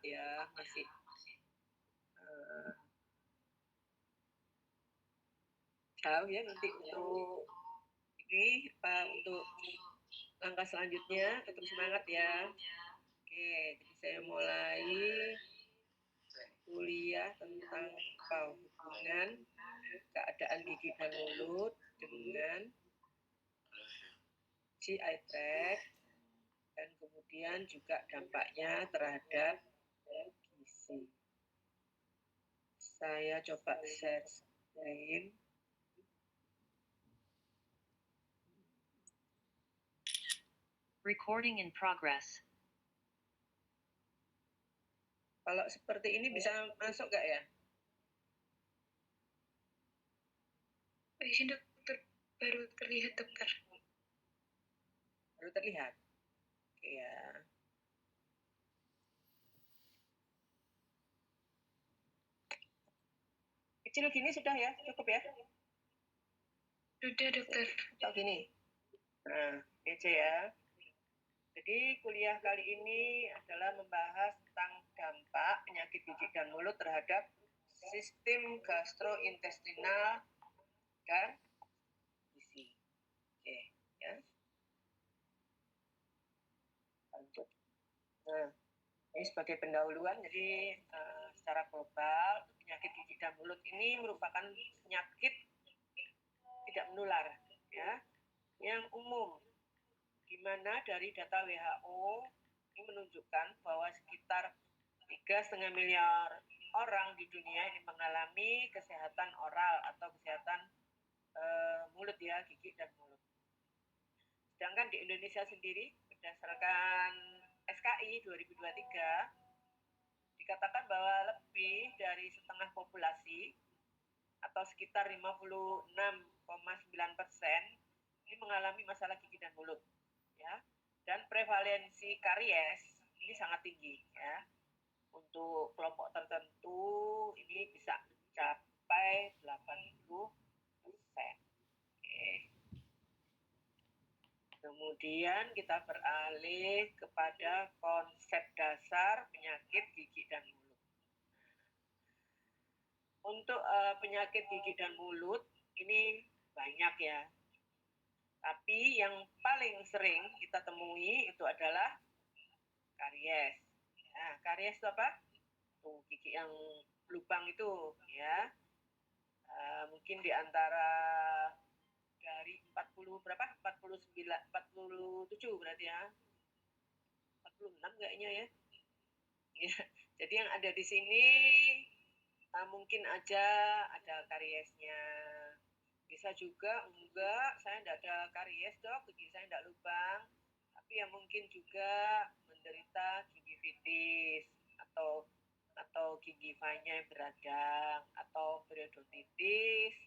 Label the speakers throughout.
Speaker 1: ya, masih jauh ya nanti untuk ini untuk langkah selanjutnya. Tetap semangat ya. Oke, jadi saya mulai kuliah tentang hubungan keadaan gigi dan mulut dengan GI tract dan kemudian juga dampaknya terhadap gizi. Saya coba share screen.
Speaker 2: Recording in progress.
Speaker 1: Kalau seperti ini bisa masuk nggak ya?
Speaker 3: Izin dokter, baru terlihat dokter.
Speaker 1: Baru terlihat? Oke ya. Kecil gini sudah ya? Cukup ya?
Speaker 3: Sudah dokter.
Speaker 1: Oh gini? Nah, aja ya. Jadi kuliah kali ini adalah membahas tentang dampak penyakit gigi dan mulut terhadap sistem gastrointestinal dan gizi. Oke, ya. Lanjut. Nah, ini sebagai pendahuluan, jadi secara global penyakit gigi dan mulut ini merupakan penyakit tidak menular, ya, yang umum. Di mana dari data WHO ini menunjukkan bahwa sekitar 3,5 miliar orang di dunia ini mengalami kesehatan oral atau kesehatan mulut ya, gigi dan mulut. Sedangkan di Indonesia sendiri berdasarkan SKI 2023 dikatakan bahwa lebih dari setengah populasi atau sekitar 56,9% ini mengalami masalah gigi dan mulut, ya. Dan prevalensi karies ini sangat tinggi, ya. Untuk kelompok tertentu ini bisa mencapai 80%. Oke. Kemudian kita beralih kepada konsep dasar penyakit gigi dan mulut. Untuk penyakit gigi dan mulut ini banyak ya. Tapi yang paling sering kita temui itu adalah karies. Nah, karies itu apa? Tuh, gigi yang lubang itu ya. Mungkin di antara dari 40 berapa? 49, 47 berarti ya. 46 kayaknya ya. Ya, jadi yang ada di sini mungkin aja ada kariesnya. Bisa juga enggak, saya enggak ada karies dok, gigi saya enggak lubang. Tapi ya mungkin juga menderita gingivitis atau gingivanya yang beradang atau periodontitis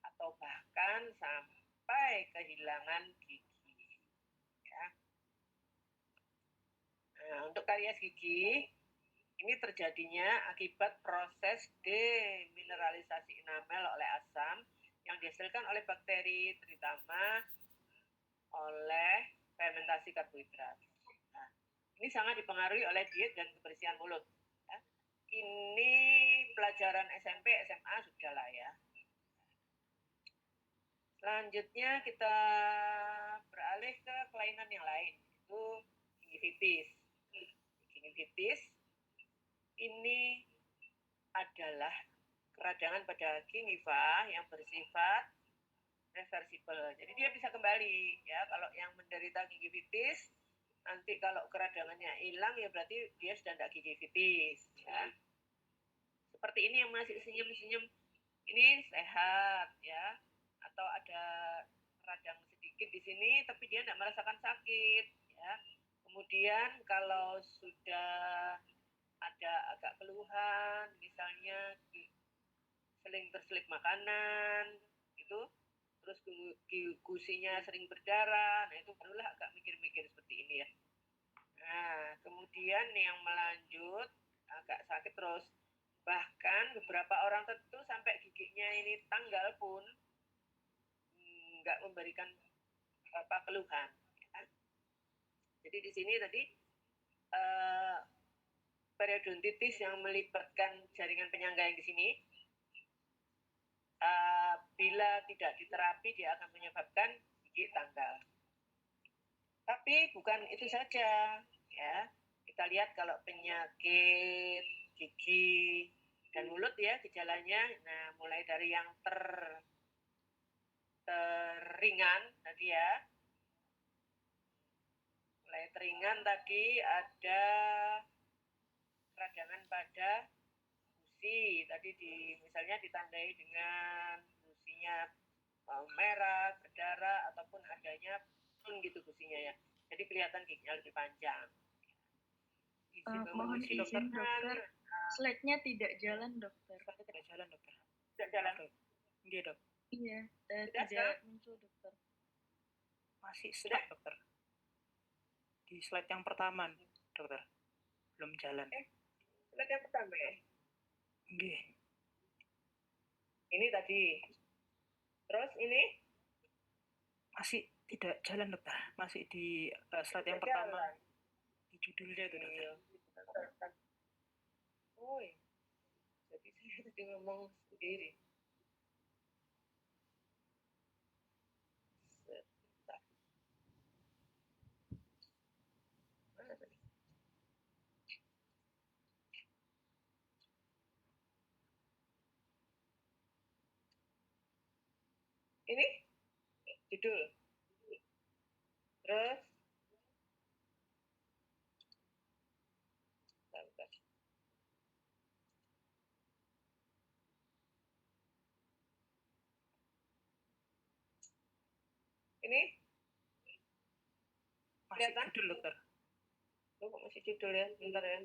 Speaker 1: atau bahkan sampai kehilangan gigi. Ya. Nah, untuk karies gigi ini terjadinya akibat proses demineralisasi enamel oleh asam yang dihasilkan oleh bakteri, terutama oleh fermentasi karbohidrat. Nah, ini sangat dipengaruhi oleh diet dan kebersihan mulut. Ya. Ini pelajaran SMP, SMA sudah lah ya. Selanjutnya kita beralih ke kelainan yang lain, itu gingivitis. Gingivitis ini adalah keradangan pada gingiva yang bersifat reversible. Jadi dia bisa kembali ya. Kalau yang menderita gingivitis nanti kalau keradangannya hilang ya berarti dia sudah tidak gingivitis ya. Seperti ini yang masih senyum-senyum ini sehat ya. Atau ada radang sedikit di sini tapi dia tidak merasakan sakit ya. Kemudian kalau sudah ada agak keluhan, misalnya sering terselip makanan, itu, terus gusinya sering berdarah, nah itu barulah agak mikir-mikir seperti ini ya. Nah, kemudian yang melanjut agak sakit terus, bahkan beberapa orang tertentu sampai giginya ini tanggal pun nggak memberikan keluhan. Ya. Jadi di sini tadi periodontitis yang melibatkan jaringan penyangga yang di sini, bila tidak diterapi dia akan menyebabkan gigi tanggal. Tapi bukan itu saja, ya. Kita lihat kalau penyakit gigi dan mulut ya gejalanya, nah mulai dari yang teringan tadi ya, mulai teringan tadi ada peradangan pada gusi, tadi misalnya ditandai dengan gusinya merah, berdarah, ataupun adanya pun gitu gusinya ya. Jadi kelihatan giginya lebih panjang.
Speaker 3: Mohon izin dokter, slide-nya tidak jalan dokter.
Speaker 2: Tidak jalan dokter.
Speaker 1: Tidak jalan.
Speaker 2: Iya dok.
Speaker 3: Iya, tidak muncul dokter.
Speaker 2: Masih stuck dokter. Di slide yang pertama dokter, belum jalan.
Speaker 1: Slide yang pertama ya.
Speaker 2: Nggih.
Speaker 1: Ini tadi. Terus ini?
Speaker 2: Masih tidak jalan dokter. Masih di slide yang pertama. Di judulnya itu dokter.
Speaker 1: Oh iya. Jadi saya tadi ngomong sendiri. Sebentar. Mana tadi? Ini judul. Terus bentar. Ini
Speaker 2: Masih
Speaker 1: kelihatan?
Speaker 2: judul dokter.
Speaker 1: Lu kok masih judul ya? Bentar ya.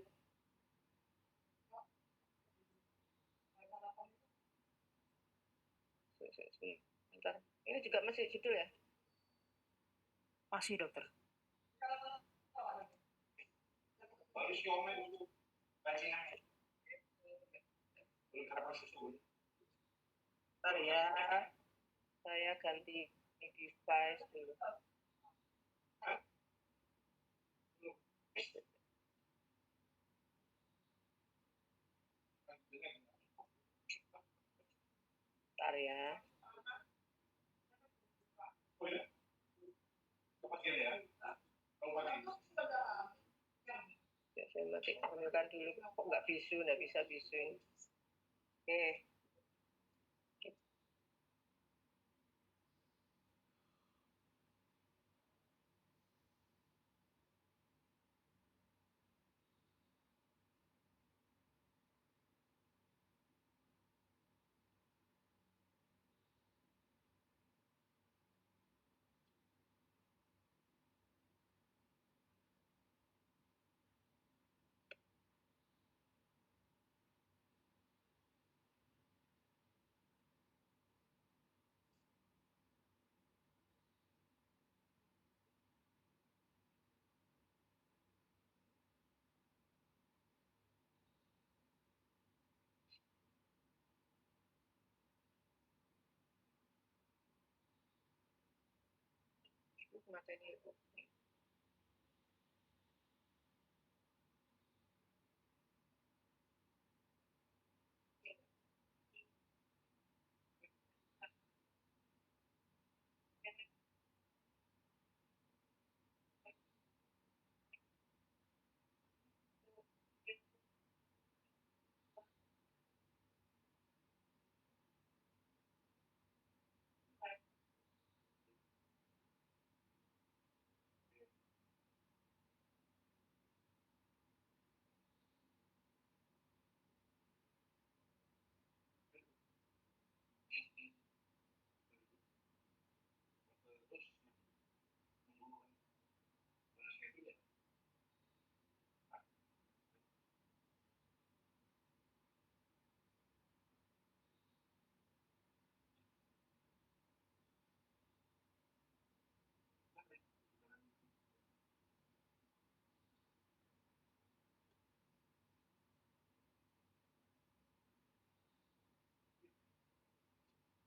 Speaker 1: Bentar. Ini juga masih judul ya?
Speaker 2: Masih dokter.
Speaker 1: Bentar ya. Saya ganti device dulu. Bentar ya. Ya, saya matikan dulu. Kok nggak bisu? Nggak bisa bisu ini. Oke. Materi itu.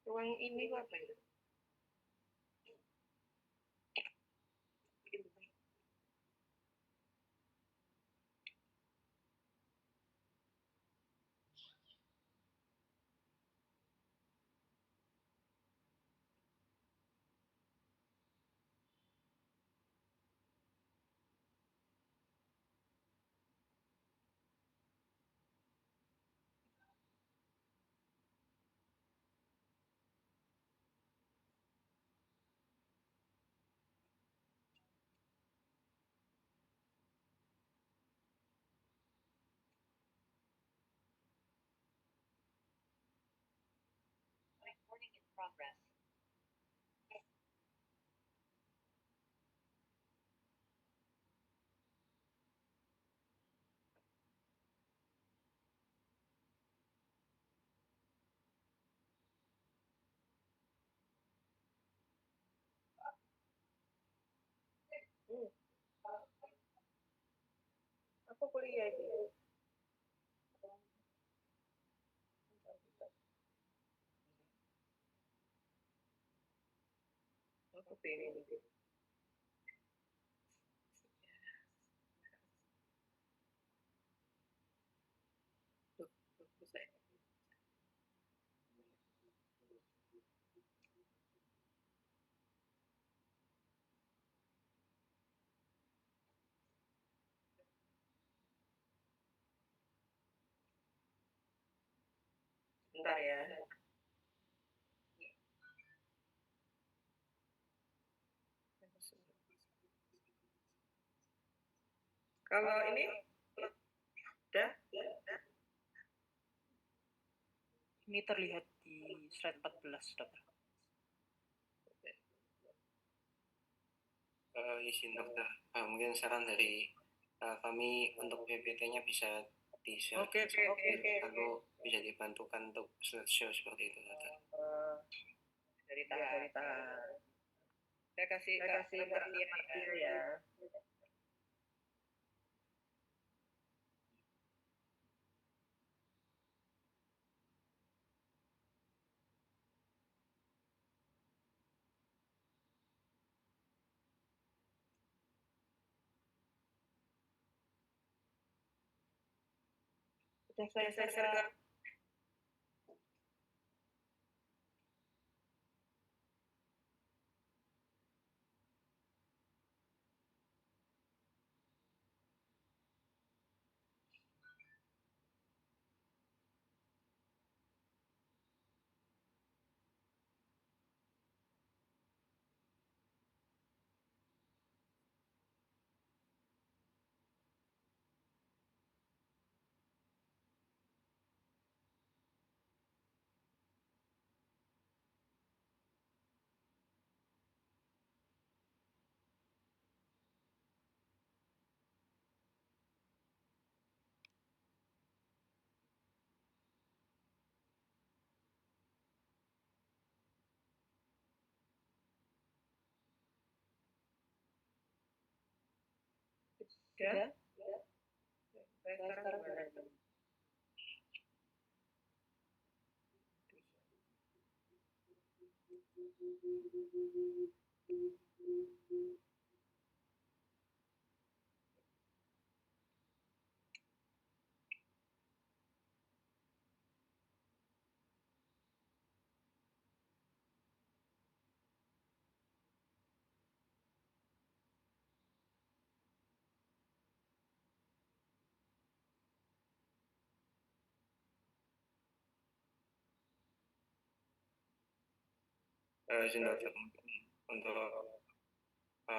Speaker 1: Ruang ini apa ya? progress. Aku kuliah itu. Aku pengen. Bentar ya. Kalau ini udah.
Speaker 2: Ini terlihat di slide 14, dokter.
Speaker 4: Izin dokter, mungkin saran dari kami untuk PPT-nya bisa di-share.
Speaker 1: Oke.
Speaker 4: Lalu bisa dibantukan untuk slideshow seperti itu dokter.
Speaker 1: Dari tahap. Saya kasih pengertian ya. Sudah saya share. Sudah? Saya sekarang gimana?
Speaker 4: Izin dokter, untuk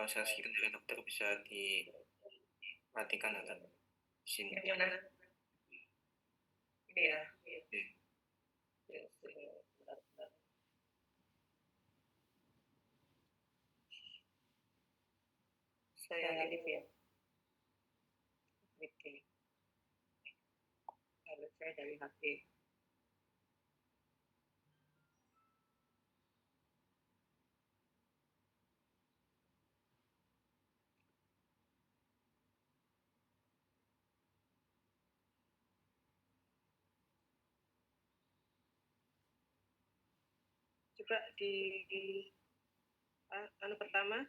Speaker 4: sesi dari dokter bisa dimatikan dokter. Izin.
Speaker 1: Yang mana? Ini ya. Saya ini ya. Meeting. Kalau saya dari HP. Coba di pertama,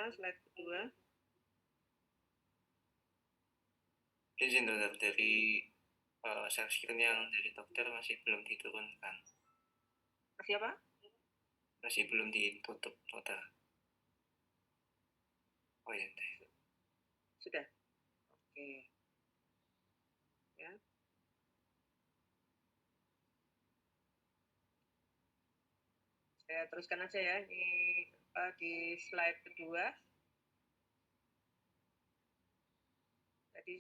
Speaker 1: slide kedua.
Speaker 4: Izin dokter, dari share screen yang dari dokter masih belum diturunkan.
Speaker 1: Masih apa?
Speaker 4: Masih belum ditutup dokter. Oh ya.
Speaker 1: Sudah. Oke. Ya. Saya teruskan aja ya di slide kedua. Tadi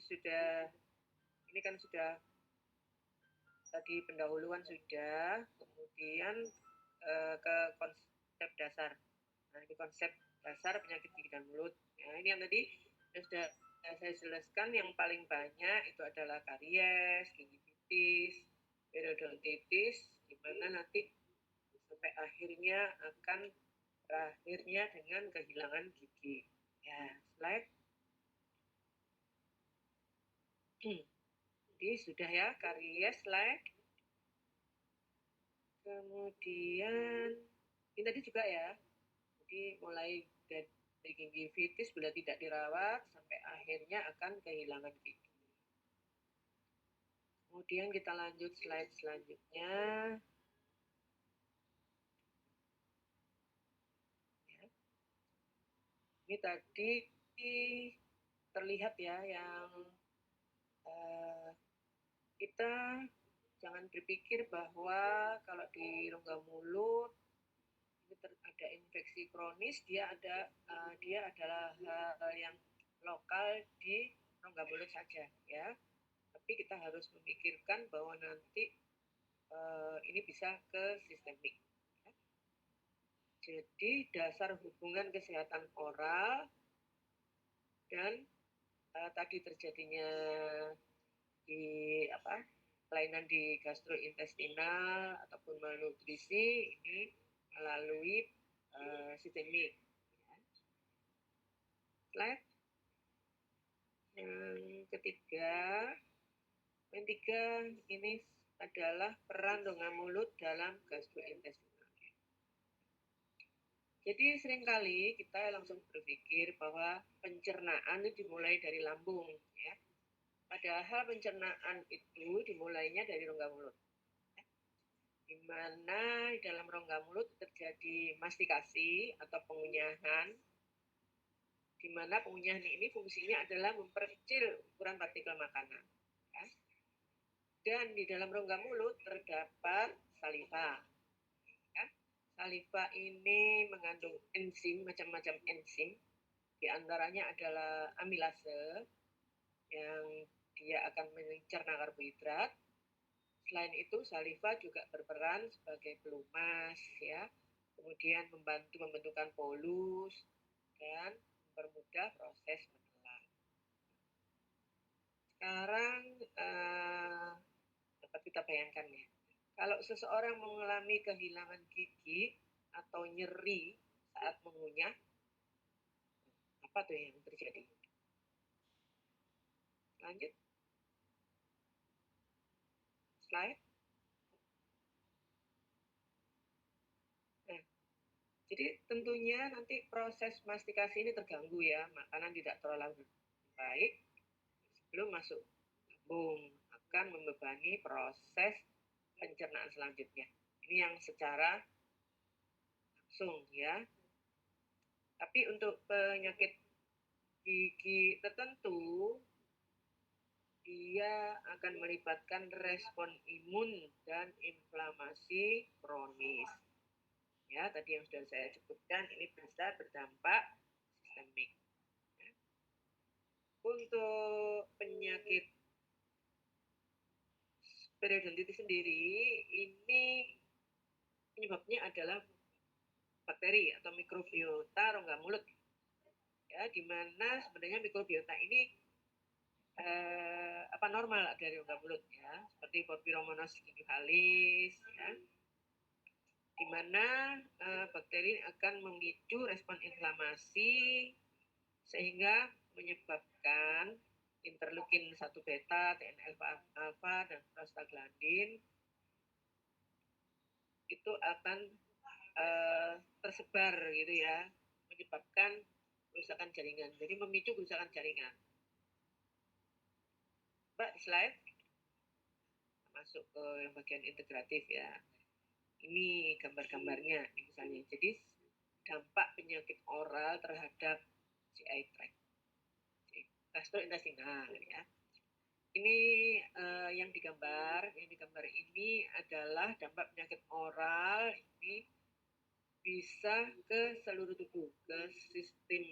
Speaker 1: ini kan sudah tadi pendahuluan sudah, kemudian ke konsep dasar. Nah, ini konsep dasar penyakit gigi dan mulut. Nah, ini yang tadi sudah saya jelaskan, yang paling banyak itu adalah karies, gingivitis, periodontitis, di mana nanti sampai akhirnya akan berakhirnya dengan kehilangan gigi. Ya, slide. Jadi sudah ya, karies, slide. Kemudian ini tadi juga ya, jadi mulai dari gingivitis bila tidak dirawat sampai akhirnya akan kehilangan gigi. Kemudian kita lanjut slide selanjutnya. Ya. Ini tadi terlihat ya yang kita jangan berpikir bahwa kalau di rongga mulut ini ada infeksi kronis, dia adalah hal yang lokal di rongga mulut saja ya. Tapi kita harus memikirkan bahwa nanti ini bisa ke sistemik. Ya. Jadi dasar hubungan kesehatan oral dan tadi terjadinya di kelainan di gastrointestinal ataupun malnutrisi ini melalui sistemik. Ya. Slide. Yang ketiga ini adalah peran rongga mulut dalam gastrointestinal. Jadi seringkali kita langsung berpikir bahwa pencernaan itu dimulai dari lambung, ya. Padahal pencernaan itu dimulainya dari rongga mulut. Di mana di dalam rongga mulut terjadi mastikasi atau pengunyahan, di mana pengunyahan ini fungsinya adalah memperkecil ukuran partikel makanan. Ya. Dan di dalam rongga mulut terdapat saliva. Ya. Saliva ini mengandung enzim, macam-macam enzim. Di antaranya adalah amilase, yang dia akan mencerna karbohidrat. Selain itu, saliva juga berperan sebagai pelumas, ya. Kemudian membantu pembentukan polus dan mempermudah proses menelan. Sekarang dapat kita bayangkan ya, kalau seseorang mengalami kehilangan gigi atau nyeri saat mengunyah, apa tuh yang terjadi? Lanjut. Slide. Nah, jadi tentunya nanti proses mastikasi ini terganggu ya, makanan tidak terlalu baik sebelum masuk lambung, akan membebani proses pencernaan selanjutnya. Ini yang secara langsung ya. Tapi untuk penyakit gigi tertentu, dia akan melibatkan respon imun dan inflamasi kronis. Ya, tadi yang sudah saya sebutkan, ini bisa berdampak sistemik. Ya. Untuk penyakit periodontitis sendiri, ini penyebabnya adalah bakteri atau mikrobiota rongga mulut. Ya, di mana sebenarnya mikrobiota ini normal dari rongga mulut ya, seperti Porphyromonas gingivalis ya, di mana bakteri akan memicu respon inflamasi sehingga menyebabkan interleukin 1 beta, TNF alfa dan prostaglandin itu akan tersebar gitu ya, menyebabkan kerusakan jaringan. Jadi memicu kerusakan jaringan. Mbak, slide. Masuk ke yang bagian integratif ya. Ini gambar-gambarnya misalnya. Jadi dampak penyakit oral terhadap GI tract, gastrointestinal ya. Ini yang digambar ini adalah dampak penyakit oral ini bisa ke seluruh tubuh, ke sistem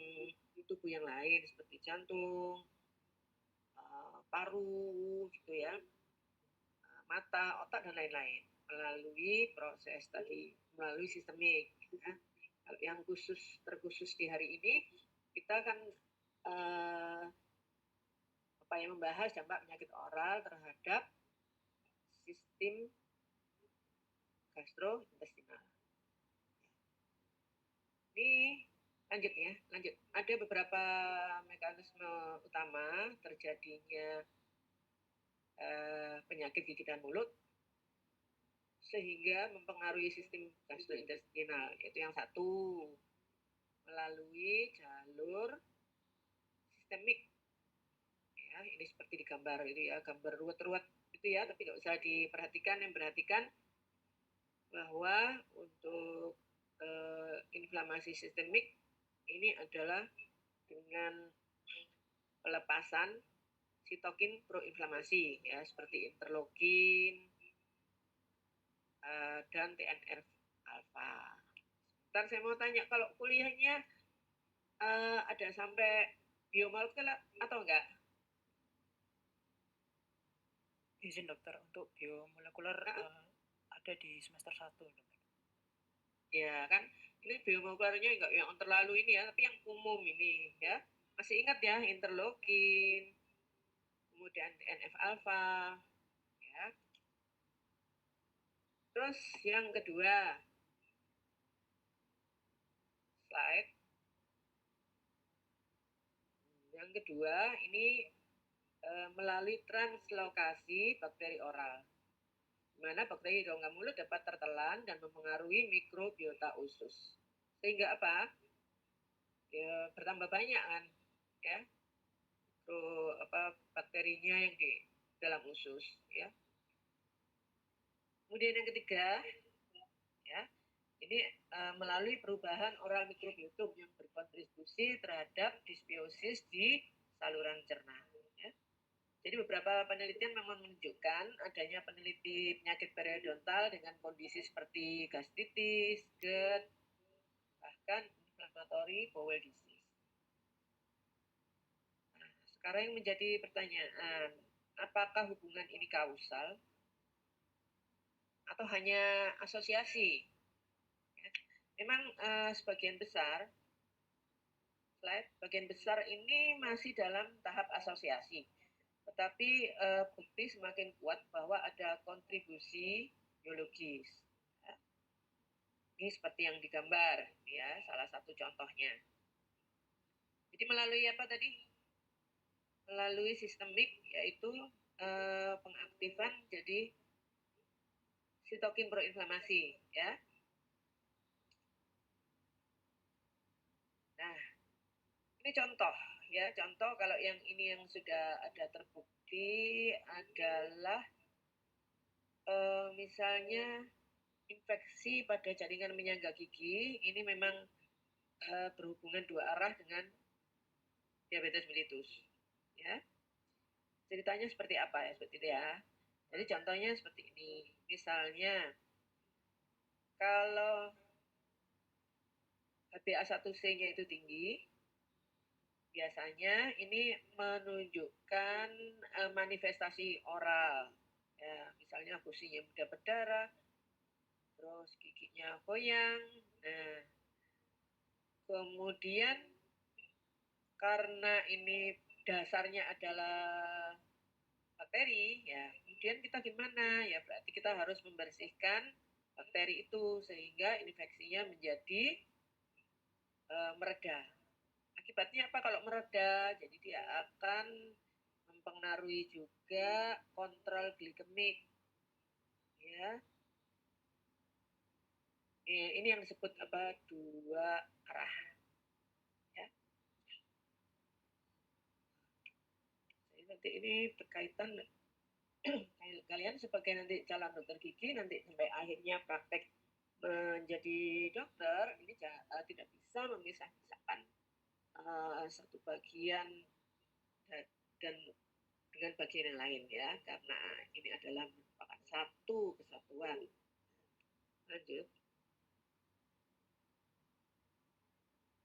Speaker 1: tubuh yang lain seperti jantung, paru gitu ya, mata, otak, dan lain-lain melalui proses tadi, melalui sistemik. Ya. Kalau yang terkhusus di hari ini, kita akan membahas dampak penyakit oral terhadap sistem gastrointestinal. Ini lanjut. Ada beberapa mekanisme utama terjadinya penyakit gigi dan mulut sehingga mempengaruhi sistem gastrointestinal. Yaitu yang satu, melalui jalur sistemik. Ya, ini seperti di gambar itu ya, gambar ruwet-ruwet itu ya, tapi nggak usah diperhatikan. Yang perhatikan bahwa untuk inflamasi sistemik ini adalah dengan pelepasan sitokin proinflamasi ya, seperti interleukin dan TNF alfa. Sebentar, saya mau tanya, kalau kuliahnya ada sampai biomolekuler atau enggak?
Speaker 2: Izin dokter, untuk biomolekuler ada di semester 1 dokter.
Speaker 1: Ya kan, ini biomolekulernya enggak yang terlalu ini ya, tapi yang umum ini ya. Masih ingat ya, interleukin, kemudian TNF alfa ya. Terus yang kedua, slide. Yang kedua ini melalui translokasi bakteri oral, di mana bakteri rongga mulut dapat tertelan dan mempengaruhi mikrobiota usus. Sehingga apa? Ya, bertambah banyak kan, ya, bakterinya yang di dalam usus, ya. Kemudian yang ketiga, ya, ini melalui perubahan oral mikrobiotom yang berkontribusi terhadap disbiosis di saluran cerna. Ya. Jadi beberapa penelitian memang menunjukkan adanya peneliti penyakit periodontal dengan kondisi seperti gastritis, GERD, bahkan inflammatory bowel disease. Nah, sekarang yang menjadi pertanyaan, apakah hubungan ini kausal atau hanya asosiasi? Ya. Memang sebagian besar ini masih dalam tahap asosiasi. Tetapi bukti semakin kuat bahwa ada kontribusi biologis. Ya. Ini seperti yang digambar, ya, salah satu contohnya. Jadi melalui apa tadi? Melalui sistemik, yaitu pengaktifan jadi sitokin proinflamasi, ya. Nah, ini contoh. Ya, contoh kalau yang ini yang sudah ada terbukti adalah misalnya infeksi pada jaringan penyangga gigi, ini memang berhubungan dua arah dengan diabetes mellitus. Ya, ceritanya seperti apa ya, seperti itu ya. Jadi contohnya seperti ini. Misalnya kalau HbA1c-nya itu tinggi, biasanya ini menunjukkan manifestasi oral. Ya, misalnya gusinya mudah berdarah, terus giginya goyang. Nah, kemudian karena ini dasarnya adalah bakteri, ya, kemudian kita gimana? Ya, berarti kita harus membersihkan bakteri itu sehingga infeksinya menjadi mereda. Akibatnya apa kalau mereda? Jadi dia akan mempengaruhi juga kontrol glikemik. Ya. Ini yang disebut apa? Dua arah. Ya. Jadi nanti ini berkaitan kalian sebagai nanti calon dokter gigi, nanti sampai akhirnya praktek menjadi dokter, ini tidak bisa memisah-misahkan satu bagian dan dengan bagian yang lain, ya, karena ini adalah merupakan satu kesatuan. Lanjut.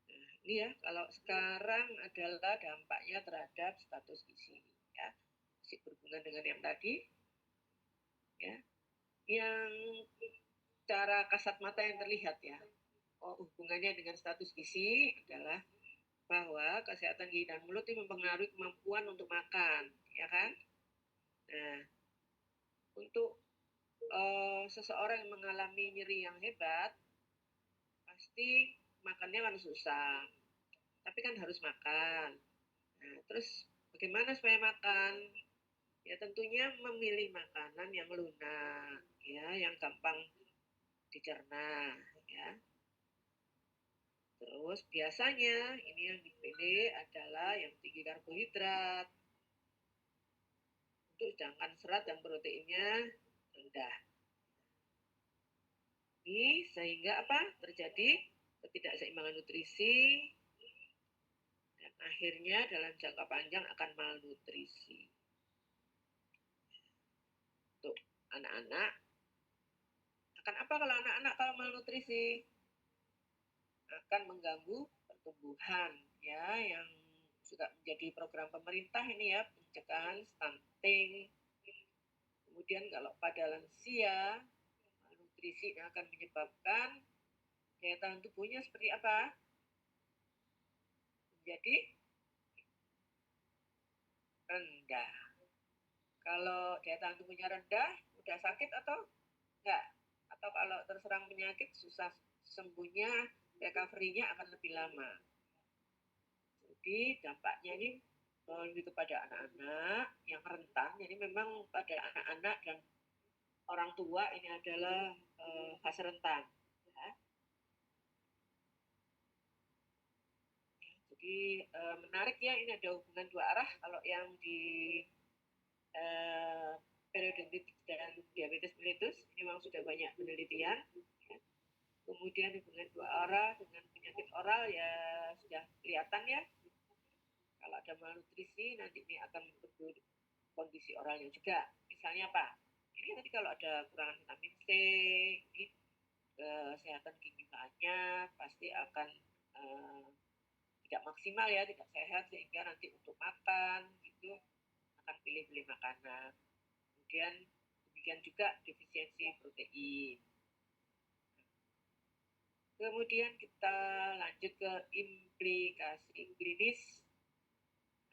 Speaker 1: Nah, ini ya, kalau sekarang adalah dampaknya terhadap status gizi, ya, masih berhubungan dengan yang tadi, ya, yang cara kasat mata yang terlihat ya. Hubungannya dengan status gizi adalah bahwa kesehatan gigi dan mulut itu mempengaruhi kemampuan untuk makan, ya kan? Nah, untuk seseorang yang mengalami nyeri yang hebat, pasti makannya kan susah. Tapi kan harus makan. Nah, terus bagaimana supaya makan? Ya tentunya memilih makanan yang lunak, ya, yang gampang dicerna, ya. Terus biasanya ini yang dipilih adalah yang tinggi karbohidrat, untuk sedangkan serat dan proteinnya rendah. Ini sehingga apa? Terjadi ketidakseimbangan nutrisi dan akhirnya dalam jangka panjang akan malnutrisi. Untuk anak-anak, akan apa kalau anak-anak kalau malnutrisi? Akan mengganggu pertumbuhan, ya, yang juga menjadi program pemerintah ini ya, pencegahan stunting. Kemudian kalau pada lansia, malnutrisi yang akan menyebabkan daya tahan tubuhnya seperti apa? Menjadi rendah. Kalau daya tahan tubuhnya rendah, mudah sakit atau enggak? Atau kalau terserang penyakit, susah sembuhnya, recovery-nya akan lebih lama. Jadi dampaknya ini lebih kepada anak-anak yang rentan. Jadi memang pada anak-anak dan orang tua ini adalah fase rentan. Ya. Jadi menarik ya, ini ada hubungan dua arah. Kalau yang di periodontitis dan diabetes mellitus ini memang sudah banyak penelitian. Ya. Kemudian hubungan dua arah dengan penyakit oral ya sudah kelihatan ya. Kalau ada malnutrisi nanti ini akan memperburuk kondisi oralnya juga. Misalnya apa? Ini nanti kalau ada kekurangan vitamin C, ini kesehatan ginjalnya pasti akan tidak maksimal ya, tidak sehat, sehingga nanti untuk makan gitu akan pilih-pilih makanan. Kemudian demikian juga defisiensi protein. Kemudian kita lanjut ke implikasi klinis.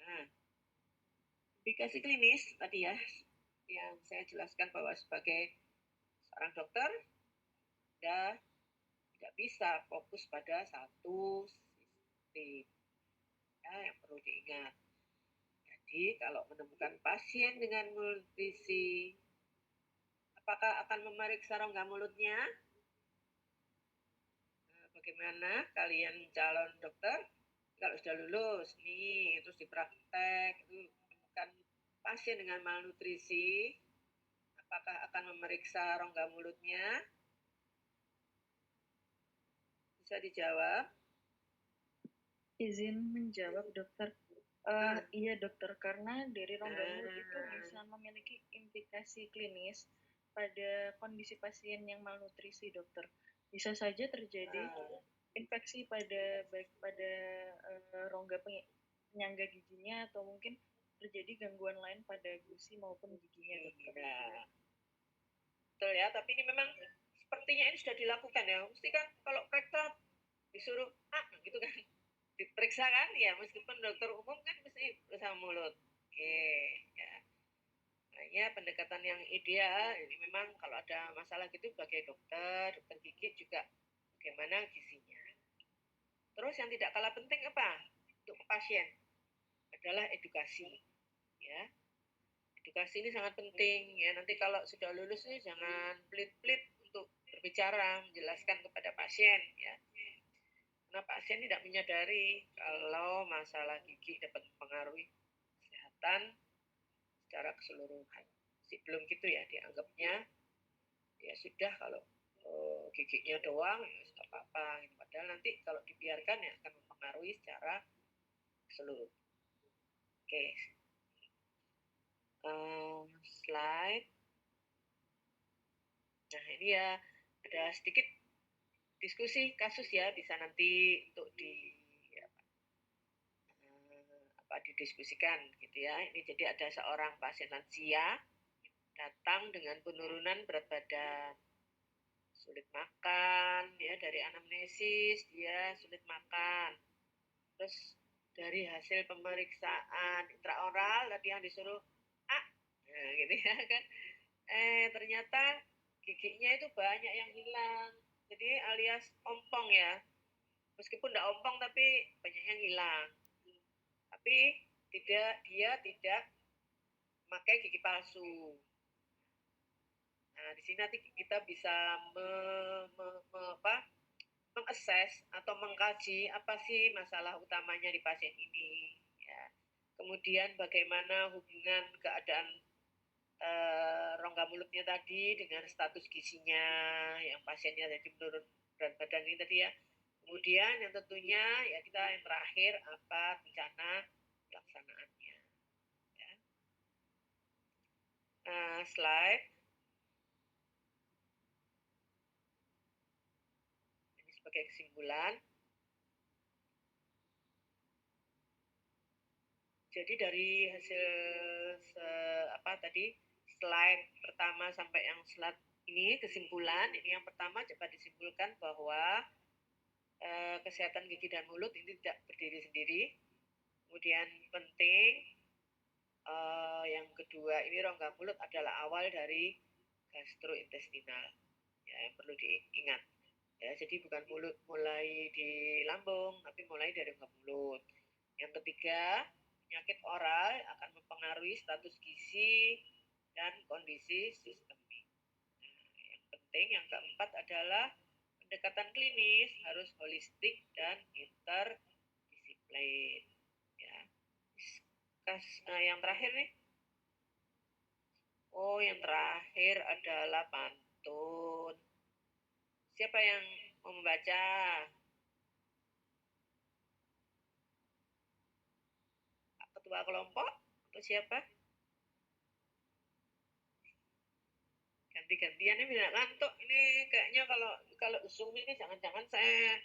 Speaker 1: Nah, implikasi klinis tadi ya, yang saya jelaskan bahwa sebagai seorang dokter, Anda tidak bisa fokus pada satu sistem. Ya, yang perlu diingat. Jadi, kalau menemukan pasien dengan nutrisi, apakah akan memeriksa rongga mulutnya? Nah, bagaimana kalian calon dokter? Kalau sudah lulus, nih, terus dipraktek, itu menemukan pasien dengan malnutrisi, apakah akan memeriksa rongga mulutnya? Bisa dijawab?
Speaker 3: Izin menjawab, dokter. Iya, dokter, karena dari rongga mulut itu bisa memiliki implikasi klinis pada kondisi pasien yang malnutrisi, dokter. Bisa saja terjadi infeksi baik pada rongga penyangga giginya atau mungkin terjadi gangguan lain pada gusi maupun giginya, dokter.
Speaker 1: Betul ya, tapi ini memang sepertinya ini sudah dilakukan ya. Mesti kan kalau periksa disuruh gitu kan, diperiksa kan ya, meskipun dokter umum kan mesti bersama mulut. Oke, ya. Makanya pendekatan yang ideal ini memang kalau ada masalah gitu sebagai dokter gigi juga bagaimana gizinya. Terus yang tidak kalah penting apa untuk pasien adalah edukasi, ya. Edukasi ini sangat penting ya. Nanti kalau sudah lulus nih jangan pelit-pelit untuk berbicara, menjelaskan kepada pasien ya. Karena pasien tidak menyadari kalau masalah gigi dapat mempengaruhi kesehatan secara keseluruhan. Belum gitu ya dianggapnya ya sudah kalau giginya doang ya nggak apa-apa. Padahal nanti kalau dibiarkan ya akan mempengaruhi secara keseluruhan. Oke. Slide. Nah ini ya ada sedikit diskusi kasus ya, bisa nanti untuk didiskusikan gitu ya. Ini jadi ada seorang pasien lansia datang dengan penurunan berat badan, sulit makan, ya dari anamnesis dia sulit makan. Terus dari hasil pemeriksaan intraoral tadi yang disuruh nah, gitu ya kan. Ternyata giginya itu banyak yang hilang. Jadi alias ompong ya. Meskipun tidak ompong tapi banyak yang hilang. Tapi dia tidak memakai gigi palsu. Nah, di sini nanti kita bisa mengakses atau mengkaji apa sih masalah utamanya di pasien ini. Ya. Kemudian bagaimana hubungan keadaan rongga mulutnya tadi dengan status gizinya yang pasiennya jadi menurun berat badan ini tadi ya. Kemudian yang tentunya ya kita yang terakhir apa rencana pelaksanaannya. Ya. Slide. Ini sebagai kesimpulan. Jadi dari hasil slide pertama sampai yang slide ini kesimpulan, ini yang pertama coba disimpulkan bahwa kesehatan gigi dan mulut ini tidak berdiri sendiri. Kemudian penting yang kedua ini rongga mulut adalah awal dari gastrointestinal. Ya, yang perlu diingat. Ya, jadi bukan mulut mulai di lambung, tapi mulai dari rongga mulut. Yang ketiga, penyakit oral akan mempengaruhi status gizi dan kondisi sistemik. Nah, yang penting, yang keempat adalah pendekatan klinis harus holistik dan interdisiplin. Ya. Yang terakhir nih. Yang terakhir adalah pantun. Siapa yang mau membaca? Ketua kelompok atau siapa? Ganti-gantian ini tidak ngantuk. Ini kayaknya kalau Zoom ini jangan-jangan saya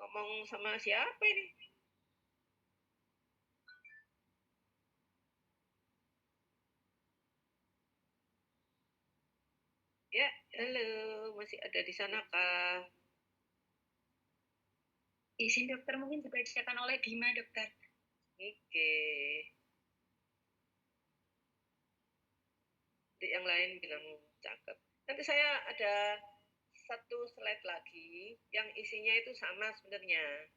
Speaker 1: ngomong sama siapa ini? Ya, halo, masih ada di sana kah?
Speaker 5: Izin dokter mungkin dibacakan oleh Bima dokter.
Speaker 1: Oke. Yang lain bilang cakep. Nanti saya ada satu slide lagi yang isinya itu sama sebenarnya.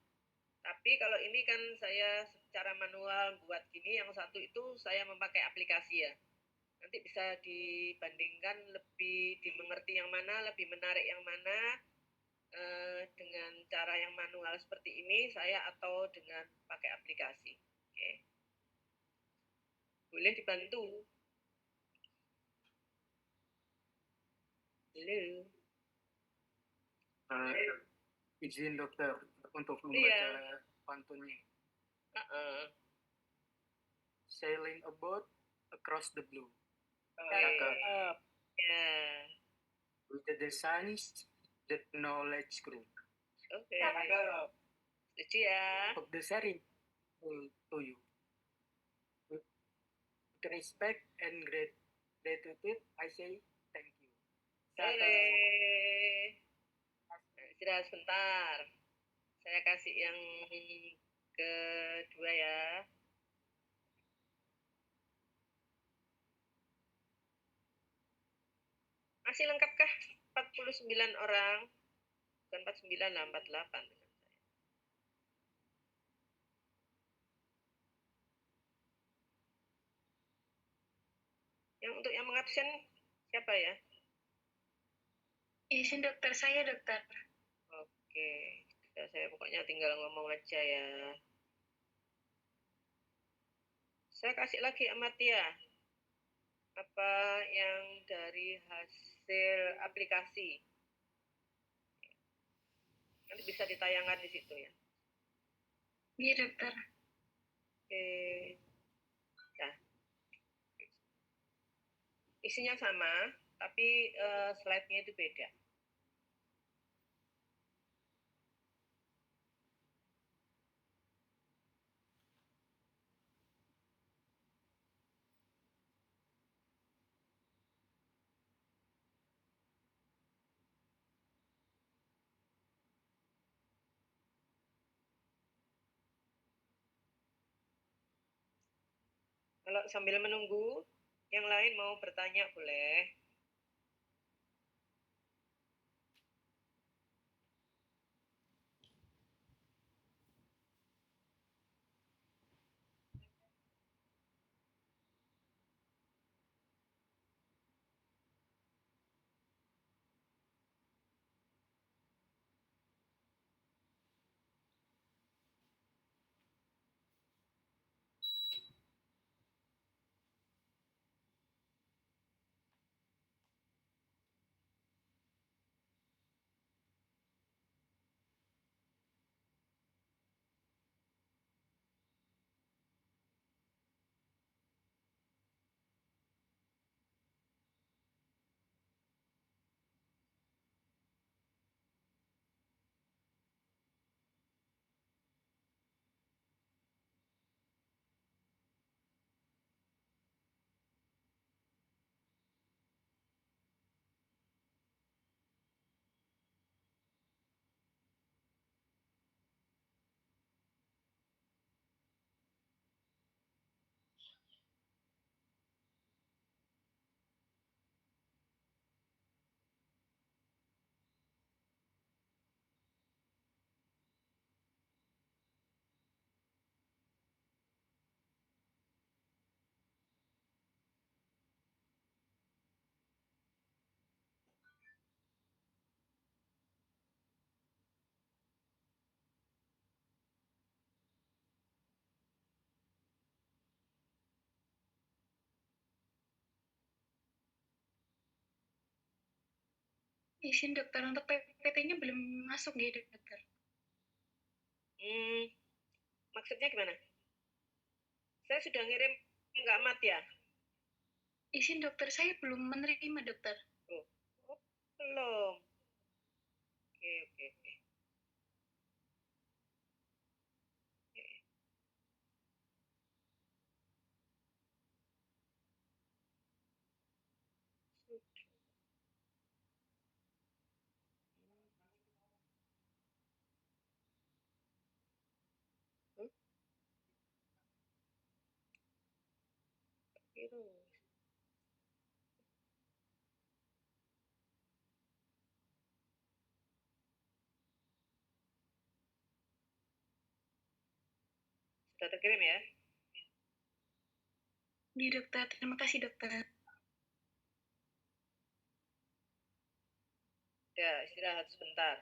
Speaker 1: Tapi kalau ini kan saya secara manual buat gini, yang satu itu saya memakai aplikasi ya. Nanti bisa dibandingkan lebih dimengerti yang mana, lebih menarik yang mana dengan cara yang manual seperti ini saya atau dengan pakai aplikasi. Oke. Boleh dibantu. Halo.
Speaker 6: Izin dokter untuk membaca pantunnya. Sailing a boat across the blue. With the signs that knowledge grew.
Speaker 1: Oke. Setuju ya.
Speaker 6: Of the sharing to you. With respect and gratitude, I say thank you.
Speaker 1: Istirahat sebentar. Saya kasih yang kedua ya. Masih lengkapkah 49 orang? Bukan 49 lah, 48 dengan saya. Yang untuk yang mengabsen siapa ya?
Speaker 5: Izin dokter, saya dokter.
Speaker 1: Oke, saya pokoknya tinggal ngomong aja ya. Saya kasih lagi Amatia. Apa yang dari hasil aplikasi? Nanti bisa ditayangkan di situ ya.
Speaker 5: Iya dokter.
Speaker 1: Oke. Nah. Isinya sama, tapi slide-nya itu beda. Kalau sambil menunggu, yang lain mau bertanya boleh.
Speaker 5: Izin dokter, untuk PPT-nya belum masuk ya dokter.
Speaker 1: Maksudnya gimana? Saya sudah ngirim ke Ahmad ya?
Speaker 5: Izin dokter, saya belum menerima dokter.
Speaker 1: Oh, belum. Oke. Sudah terkirim ya?
Speaker 5: Iya dokter, terima kasih dokter.
Speaker 1: Ya, istirahat sebentar.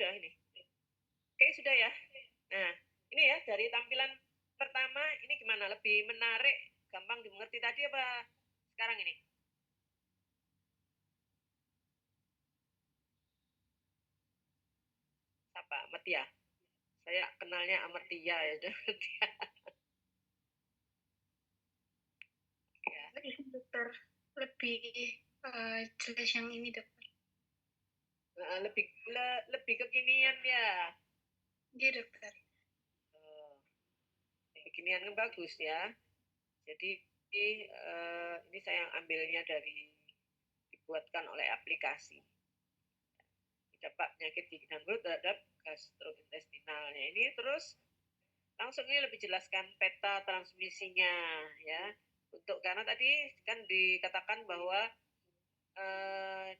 Speaker 1: udah ini. Oke, sudah ya. Nah, ini ya dari tampilan pertama ini gimana? Lebih menarik, gampang dimengerti tadi apa sekarang ini? Siapa? Metia. Saya kenalnya Amartia ya, sudah Metia. Ya.
Speaker 5: Dokter, lebih jelas yang ini dokter.
Speaker 1: Lebih kekinian ya.
Speaker 5: Iya dokter.
Speaker 1: Kekinian kan bagus ya. Jadi ini saya ambilnya dari dibuatkan oleh aplikasi. Dampak penyakit gigi dan mulut terhadap gastrointestinalnya. Ini terus langsung ini lebih jelaskan peta transmisinya ya. Karena tadi kan dikatakan bahwa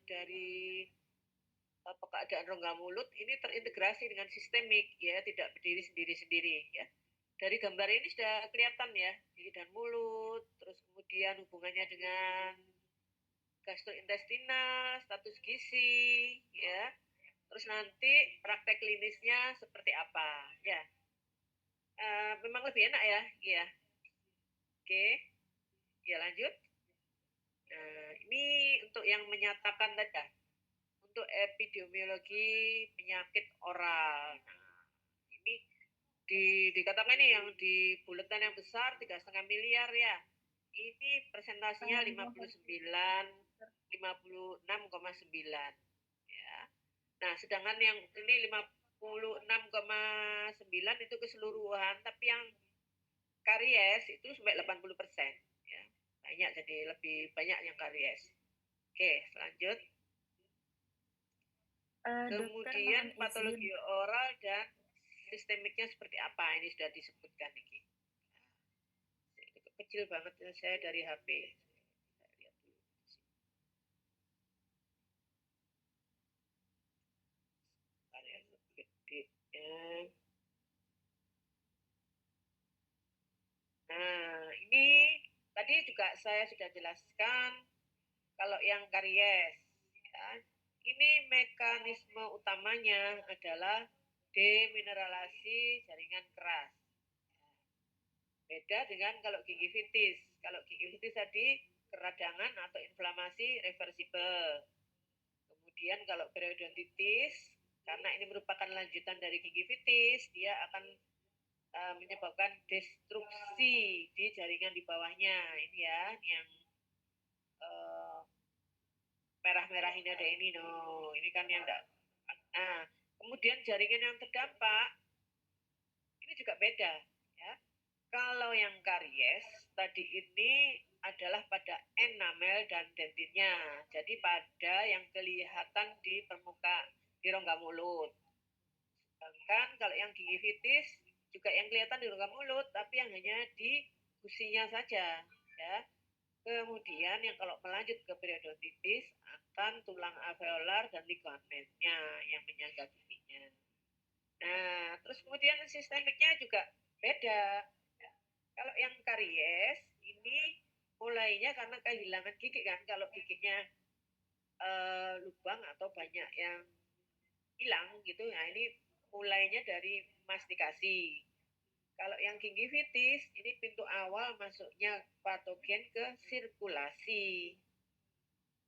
Speaker 1: dari keadaan rongga mulut ini terintegrasi dengan sistemik ya, tidak berdiri sendiri-sendiri ya. Dari gambar ini sudah kelihatan ya, gigi dan mulut, terus kemudian hubungannya dengan gastrointestinal, status gizi ya. Terus nanti praktek klinisnya seperti apa ya. Memang lebih enak ya, ya. Oke, ya lanjut. Ini untuk yang menyatakan tadi, untuk epidemiologi penyakit oral. Nah, ini dikatakan ini yang di buletin yang besar 3,5 miliar ya. Ini presentasinya 56,9 ya. Nah, sedangkan yang ini 56,9 itu keseluruhan, tapi yang karies itu sampai 80% ya. Banyak, jadi lebih banyak yang karies. Oke, lanjut. Kemudian
Speaker 2: dokter,
Speaker 1: patologi oral dan sistemiknya seperti apa, ini sudah disebutkan ini. Kecil banget saya dari HP. Nah, ini tadi juga saya sudah jelaskan kalau yang karies. Ya, ini mekanisme utamanya adalah demineralisasi jaringan keras. Beda dengan kalau gingivitis. Kalau gingivitis tadi keradangan atau inflamasi reversibel. Kemudian kalau periodontitis, karena ini merupakan lanjutan dari gingivitis, dia akan menyebabkan destruksi di jaringan di bawahnya. Ini ya, yang merah-merah ini ada ini, no. Ini kan yang enggak. Nah, kemudian jaringan yang terdampak ini juga beda, ya. Kalau yang karies tadi ini adalah pada enamel dan dentinnya. Jadi pada yang kelihatan di rongga mulut. Sedangkan kalau yang gingivitis juga yang kelihatan di rongga mulut, tapi yang hanya di gusinya saja, ya. Kemudian yang kalau melanjut ke periodontitis akan tulang alveolar dan ligamennya yang menyangga giginya. Nah, terus kemudian sistemiknya juga beda. Kalau yang karies ini mulainya karena kehilangan gigi kan, kalau giginya lubang atau banyak yang hilang gitu. Nah, ini mulainya dari mastikasi. Kalau yang gingivitis ini pintu awal masuknya patogen ke sirkulasi.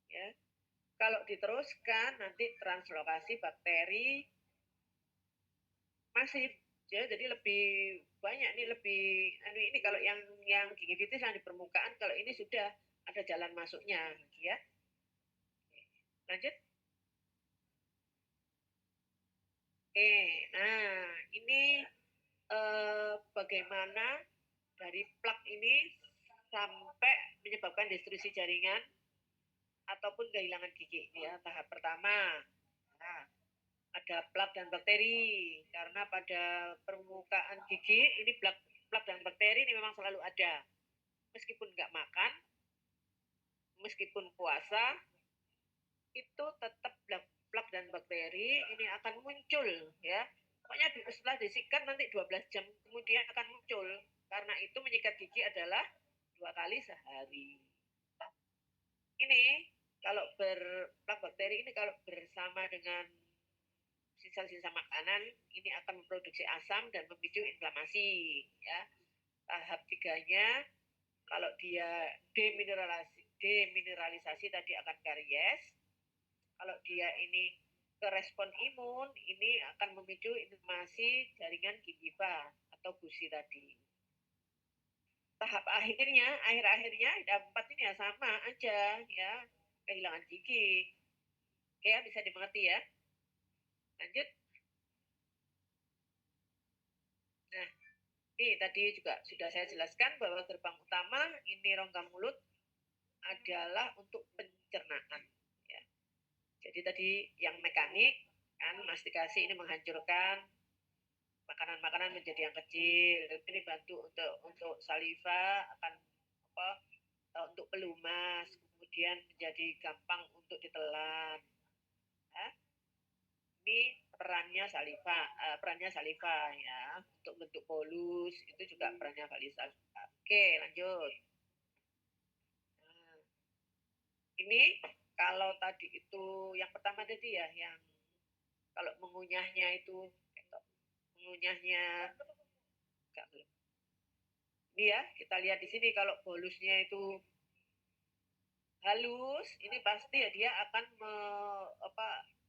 Speaker 1: Ya. Kalau diteruskan nanti translokasi bakteri masif. Ya, jadi lebih banyak nih, ini kalau yang gingivitis yang di permukaan, kalau ini sudah ada jalan masuknya ya. Lanjut. Oke, nah ini bagaimana dari plak ini sampai menyebabkan destruksi jaringan ataupun kehilangan gigi ya. Tahap pertama, nah, ada plak dan bakteri, karena pada permukaan gigi ini plak dan bakteri ini memang selalu ada, meskipun nggak makan, meskipun puasa, itu tetap plak dan bakteri ini akan muncul ya. Pokoknya setelah disikat nanti 12 jam kemudian akan muncul. Karena itu menyikat gigi adalah 2 kali sehari. Ini kalau plak bakteri ini kalau bersama dengan sisa-sisa makanan ini akan memproduksi asam dan memicu inflamasi. Ya. Tahap 3-nya, kalau dia demineralisasi tadi akan karies. Kalau dia ini ke respon imun, ini akan memicu inflamasi jaringan gingiva atau gusi tadi. Tahap akhir-akhirnya ada 4 ini ya sama aja ya, kehilangan gigi. Oke ya, bisa dimengerti ya. Lanjut. Nah, ini tadi juga sudah saya jelaskan bahwa gerbang utama ini rongga mulut adalah untuk pencernaan. Ya. Jadi tadi yang mekanik kan mastikasi ini menghancurkan makanan-makanan menjadi yang kecil. Ini bantu untuk saliva akan untuk pelumas, kemudian menjadi gampang untuk ditelan. Ya. Ini perannya saliva ya, untuk bentuk bolus itu juga perannya saliva. Oke, lanjut. Nah, ini kalau tadi itu yang pertama tadi ya, yang kalau mengunyahnya itu ini ya, kita lihat di sini kalau bolusnya itu halus, ini pasti ya dia akan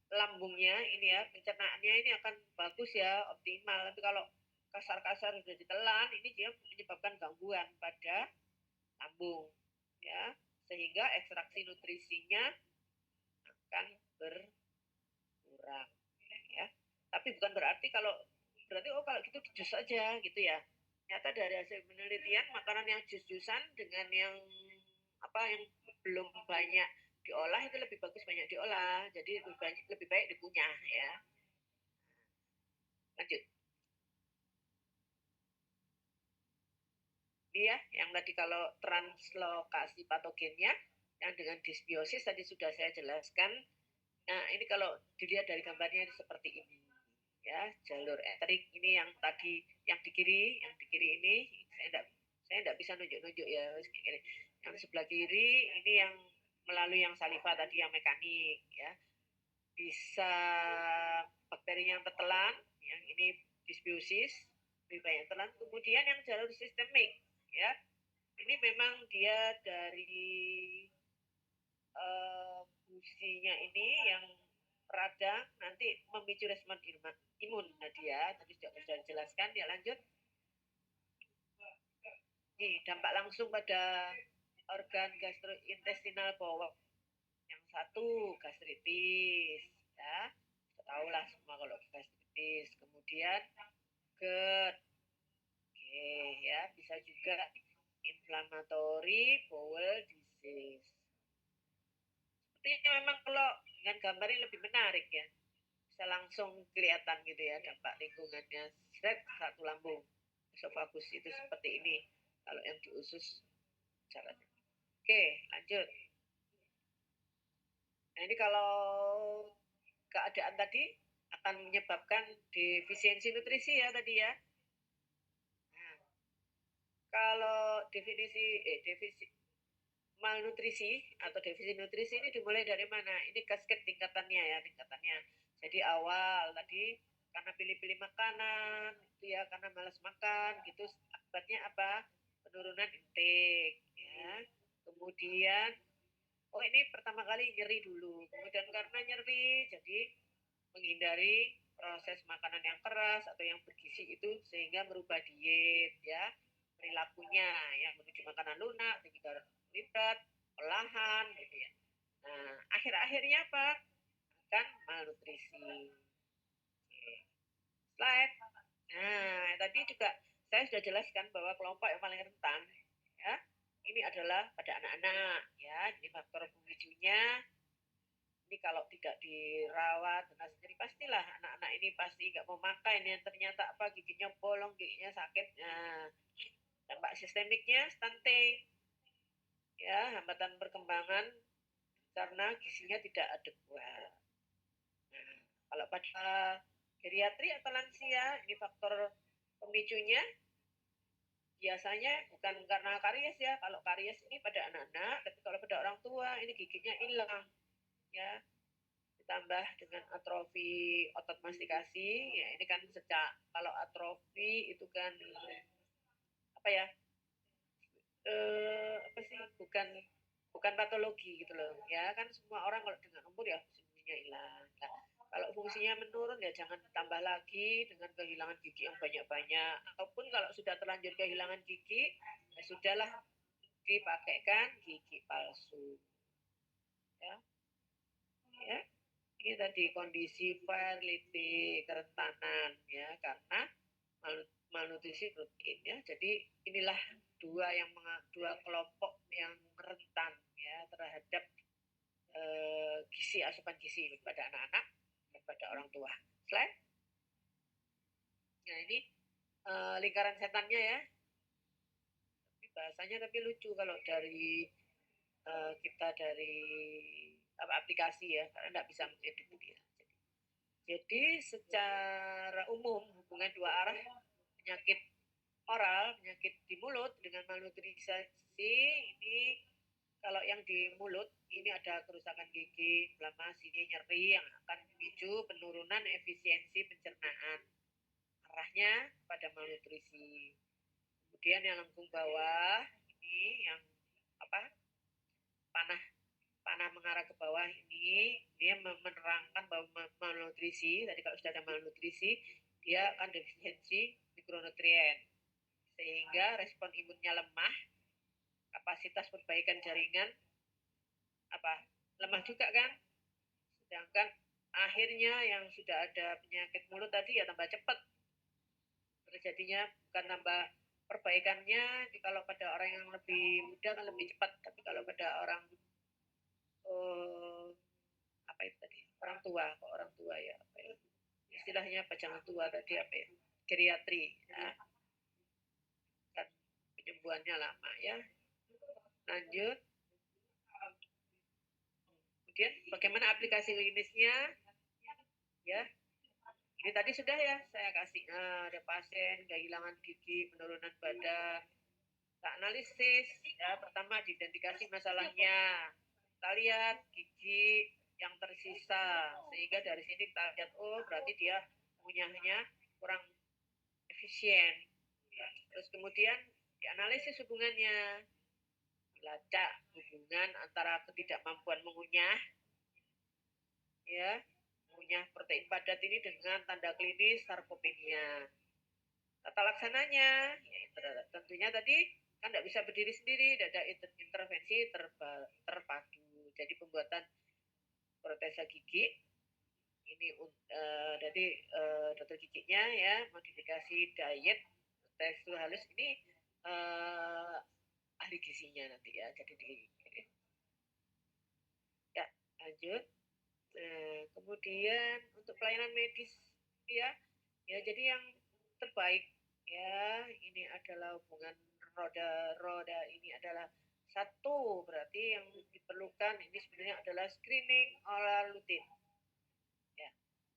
Speaker 1: lambungnya ini ya, pencernaannya ini akan bagus ya, optimal. Tapi kalau kasar-kasar sudah ditelan, ini dia menyebabkan gangguan pada lambung ya, sehingga ekstraksi nutrisinya akan berkurang ya. Tapi bukan berarti kalau gitu jus aja gitu ya. Ternyata dari hasil penelitian makanan yang jus-jusan dengan yang yang belum banyak diolah itu lebih bagus banyak diolah, jadi lebih baik dikunyah ya. Lanjut. Ini ya, yang tadi kalau translokasi patogennya yang dengan dysbiosis tadi sudah saya jelaskan. Nah, ini kalau dilihat dari gambarnya seperti ini. Ya, jalur enterik ini yang tadi yang di kiri ini saya enggak bisa nunjuk-nunjuk ya. Yang sebelah kiri ini yang melalui yang saliva tadi yang mekanik ya. Bisa bakteri yang tertelan, yang ini dysbiosis, lebih banyak telan. Kemudian yang jalur sistemik ya. Ini memang dia dari gusinya ini yang radang nanti memicu respon imun tadi ya, tadi sudah dijelaskan ya. Lanjut. Nih, dampak langsung pada organ gastrointestinal bawah. Yang satu gastritis ya, tahu lah semua kalau gastritis. Kemudian GERD, oke ya, bisa juga inflammatory bowel disease. Sepertinya memang kalau dengan gambar ini lebih menarik ya, bisa langsung kelihatan gitu ya dampak lingkungannya. Satu lambung esofagus itu seperti ini kalau yang di usus caranya. Oke, lanjut. Nah, ini kalau keadaan tadi akan menyebabkan defisiensi nutrisi ya tadi ya. Nah, kalau defisi malnutrisi atau defisit nutrisi ini dimulai dari mana? Ini kasket tingkatannya ya, Jadi awal tadi karena pilih-pilih makanan, itu ya, karena malas makan, gitu. Akibatnya apa? Penurunan intake, ya. Kemudian, ini pertama kali nyeri dulu. Kemudian karena nyeri, jadi menghindari proses makanan yang keras atau yang bergizi itu sehingga merubah diet, ya. Perilakunya, yang menuju makanan lunak, tinggi karbohidrat, olahan, gitu ya. Nah, akhir-akhirnya apa? Akan malnutrisi. Slide. Nah, tadi juga saya sudah jelaskan bahwa kelompok yang paling rentan, ya, ini adalah pada anak-anak, ya. Jadi faktor pemicunya, ini kalau tidak dirawat dengan sendiri, pastilah anak-anak ini pasti nggak mau makan, ya. Ternyata apa, giginya bolong, giginya sakit. Nah, dampak sistemiknya stunting, ya, hambatan perkembangan karena gizinya tidak adekuat. Nah, kalau pada geriatri atau lansia, ini faktor pemicunya biasanya bukan karena karies ya. Kalau karies ini pada anak-anak, tapi kalau pada orang tua ini giginya hilang, ya. ditambah dengan atrofi otot mastikasi, ya ini kan kalau atrofi itu kan apa ya, apa sih, bukan patologi gitu loh ya, kan semua orang kalau dengan umur ya fungsinya hilang. Nah, kalau fungsinya menurun ya jangan tambah lagi dengan kehilangan gigi yang banyak-banyak, ataupun kalau sudah terlanjur kehilangan gigi ya sudahlah, dipakaikan gigi palsu ya. Ya, ini tadi kondisi fertility, kerentanan ya karena malnutrisi protein ya. Jadi inilah dua kelompok yang rentan ya terhadap asupan gizi pada anak-anak dan pada orang tua. Slide. Nah ini lingkaran setannya ya. Bahasanya tapi lucu kalau dari kita dari aplikasi ya, karena tidak bisa mengedit dia. Jadi secara umum hubungan dua arah penyakit oral, penyakit di mulut dengan malnutrisi ini, kalau yang di mulut ini ada kerusakan gigi, inflamasi, nyeri yang akan memicu penurunan efisiensi pencernaan. Arahnya pada malnutrisi. Kemudian yang lengkung bawah ini yang panah mengarah ke bawah ini, dia menerangkan bahwa malnutrisi, tadi kalau sudah ada malnutrisi, dia akan defisiensi mikronutrien. Sehingga respon imunnya lemah, kapasitas perbaikan jaringan lemah juga kan. Sedangkan akhirnya yang sudah ada penyakit mulut tadi ya tambah cepat terjadinya, bukan tambah perbaikannya. Kalau pada orang yang lebih muda kan lebih cepat, tapi kalau pada orang orang tua ya, istilahnya jangan tua tadi geriatri ya. Kan penyembuhannya lama ya. Lanjut. Kemudian bagaimana aplikasi klinisnya ya. Ini tadi sudah ya saya kasih, ada pasien kehilangan gigi, penurunan badan. Kita analisis ya, pertama diidentifikasi masalahnya. Kita lihat gigi yang tersisa, sehingga dari sini kita lihat berarti dia ngunyahnya kurang efisien ya. Terus kemudian dianalisis hubungannya, dilacak hubungan antara ketidakmampuan mengunyah ya, mengunyah protein padat ini dengan tanda klinis sarkopenia. Tata laksananya ya, tentunya tadi kan tidak bisa berdiri sendiri, ada intervensi terpadu. Jadi pembuatan protesa gigi ini jadi dokter giginya ya, modifikasi diet, tekstur halus ini ahli gizinya nanti ya. Jadi ya lanjut. Kemudian untuk pelayanan medis ya jadi yang terbaik ya, ini adalah hubungan roda ini adalah satu, berarti yang diperlukan ini sebenarnya adalah screening oral rutin ya.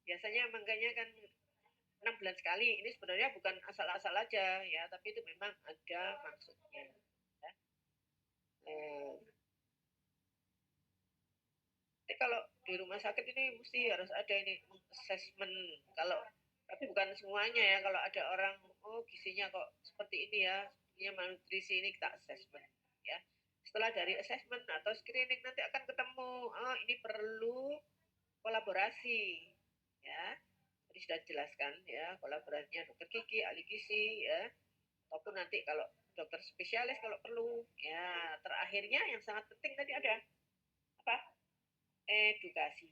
Speaker 1: Biasanya makanya kan 6 bulan sekali, ini sebenarnya bukan asal-asal aja ya, tapi itu memang ada maksudnya ya. Kalau di rumah sakit ini mesti harus ada ini assessment, tapi bukan semuanya ya. Kalau ada orang gizinya kok seperti ini ya, gizinya malnutrisi, ini kita assessment ya. Setelah dari assessment atau screening nanti akan ketemu ini perlu kolaborasi ya. Tadi sudah dijelaskan ya, kolaborasinya dokter gigi, ahli gizi ya, ataupun nanti kalau dokter spesialis kalau perlu ya. Terakhirnya yang sangat penting tadi ada edukasi